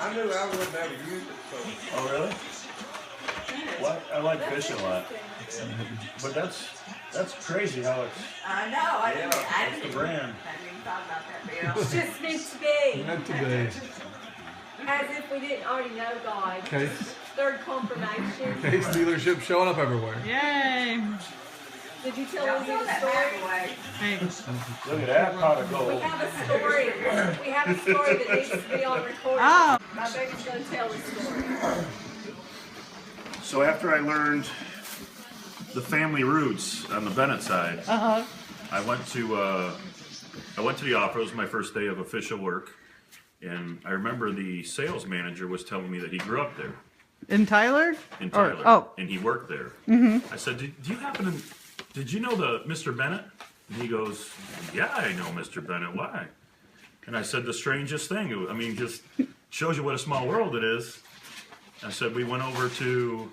I knew I wouldn't have used it, so. Oh, really? Well, I like fishing a lot. But that's crazy how it's. I know. I didn't the brand. even thought about that, Bill. It's just meant to be. Meant to be. As if we didn't already know God. Case, Third confirmation. case dealership showing up everywhere. Yay! Did you tell Y'all us saw the that story? halfway. Hey. Look at that pot of We gold. have a story. We have a story that needs to be on recording. Oh. My baby's going to tell the story. So after I learned the family roots on the Bennett side, I went to the office. It was my first day of official work, and I remember the sales manager was telling me that he grew up there In Tyler? in Tyler, Oh. and he worked there. I said, "Do you happen to? Did you know the Mr. Bennett?" And he goes, "Yeah, I know Mr. Bennett. Why?" And I said, "The strangest thing. I mean, just shows you what a small world it is." I said, "We went over to."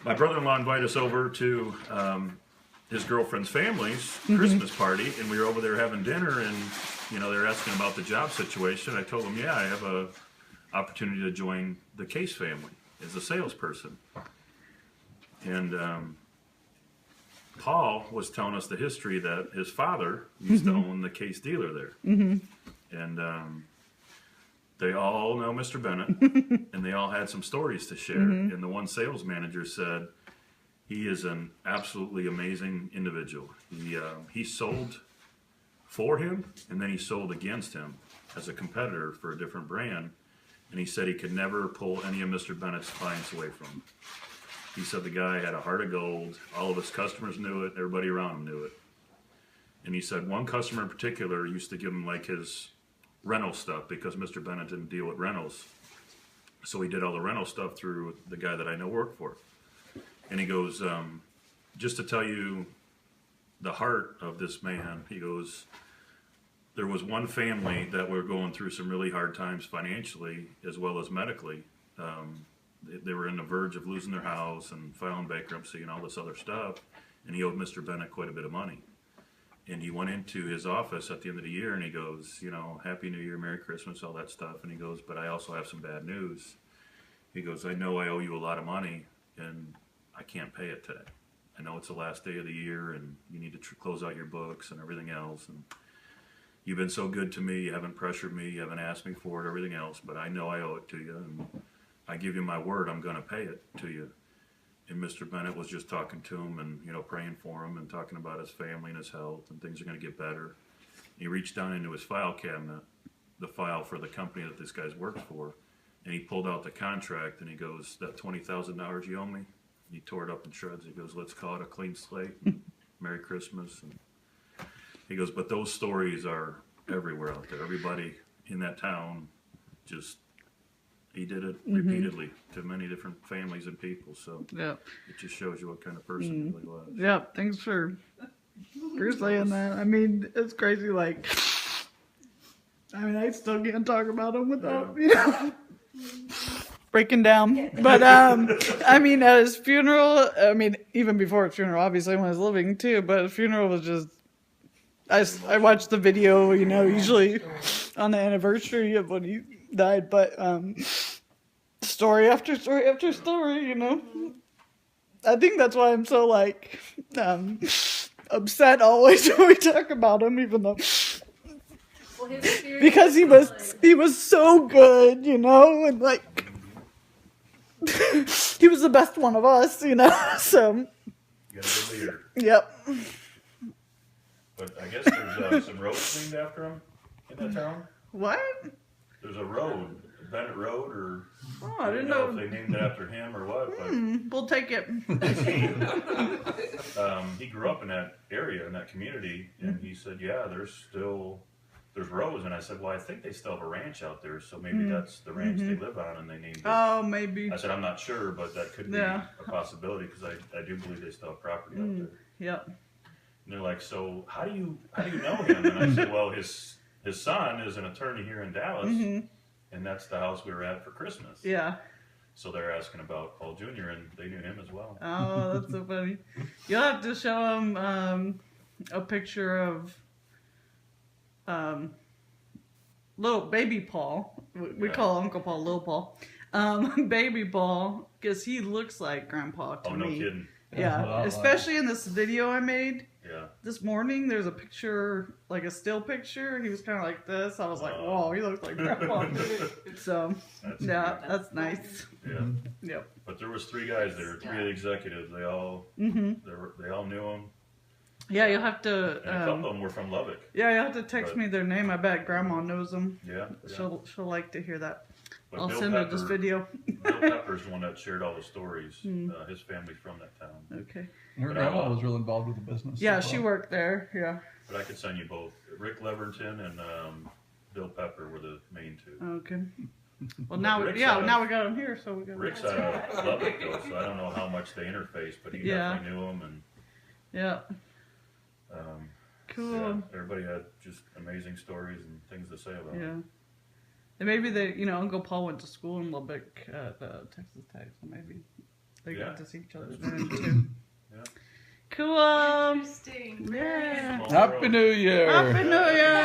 My brother-in-law invited us over to his girlfriend's family's Christmas party, and we were over there having dinner, and they were asking about the job situation. I told them, yeah, I have a opportunity to join the Case family as a salesperson. And Paul was telling us the history that his father used to own the Case dealer there. And they all know Mr. Bennett, and they all had some stories to share. And the one sales manager said he is an absolutely amazing individual. He sold for him, and then he sold against him as a competitor for a different brand. And he said he could never pull any of Mr. Bennett's clients away from him. He said the guy had a heart of gold. All of his customers knew it. Everybody around him knew it. And he said one customer in particular used to give him like his rental stuff because Mr. Bennett didn't deal with rentals. So he did all the rental stuff through the guy that I know worked for. And he goes, just to tell you the heart of this man, he goes, there was one family that were going through some really hard times financially as well as medically. They were on the verge of losing their house and filing bankruptcy and all this other stuff. And he owed Mr. Bennett quite a bit of money. And he went into his office at the end of the year and he goes, Happy New Year, Merry Christmas, all that stuff. And he goes, but I also have some bad news. He goes, I know I owe you a lot of money and I can't pay it today. I know it's the last day of the year and you need to close out your books and everything else. And you've been so good to me. You haven't pressured me. You haven't asked me for it, everything else. But I know I owe it to you. And I give you my word, I'm going to pay it to you. And Mr. Bennett was just talking to him and, praying for him and talking about his family and his health and things are going to get better. He reached down into his file cabinet, the file for the company that this guy's worked for, and he pulled out the contract and he goes, that $20,000 you owe me? He tore it up in shreds. He goes, let's call it a clean slate. Merry Christmas. And he goes, but those stories are everywhere out there. Everybody in that town he did it repeatedly to many different families and people. So Yep. it just shows you what kind of person he really was. Yep. Thanks for saying that. I mean, it's crazy. Like, I still can't talk about him without, breaking down. But, at his funeral, even before his funeral, obviously when I was living too, but his funeral was just, I watched the video, usually on the anniversary of when he died, but story after story after story, I think that's why I'm so upset always when we talk about him, even though because he was so good, and he was the best one of us, so You got a good leader. Yep. But I guess there's some roads named after him in that town. What? There's a road, Bennett Road, or I didn't know if they named it after him or what. But we'll take it. he grew up in that area, in that community, and he said, yeah, there's roads. And I said, well, I think they still have a ranch out there, so maybe that's the ranch they live on, and they named it. Oh, maybe. I said, I'm not sure, but that could be a possibility, because I do believe they still have property out there. Yep. And they're like, so how do you know him? And I said, well, his son is an attorney here in Dallas, and that's the house we were at for Christmas. Yeah. So they're asking about Paul Jr., and they knew him as well. Oh, that's so funny. You'll have to show him a picture of little baby Paul, we call Uncle Paul Little Paul, Baby Paul, because he looks like Grandpa to Oh, me. no kidding. Yeah, especially in this video I made Yeah. this morning. There's a picture, like a still picture. He was kind of like this. I was like, whoa, he looks like Grandpa. So, that's nice. Yeah. Yep. But there was 3 guys there, 3 of the executives. They all they all knew him. Yeah, you'll have to. And a couple of them were from Lubbock. Yeah, you'll have to text me their name. I bet Grandma knows them. Yeah. She'll like to hear that. But I'll Bill send her this Pepper- video. Bill Pepper's the one that shared all the stories. His family's from that town. Okay. Her grandma was real involved with the business. Yeah, as she well. worked there. Yeah. But I could send you both. Rick Leverton and Bill Pepper were the main 2. Okay. Well, now Rick's now out of- we got him here, so we got. Rick's out of Lubbock though, so I don't know how much they interfaced, but he definitely knew him, and Yeah. um, Cool. yeah, everybody had just amazing stories and things to say about Yeah. him. And maybe Uncle Paul went to school in Lubbock at Texas Tech, so maybe they got to see each other then too. Yeah. Cool. Interesting. Yeah. Small Happy world. New Year. Happy New Year.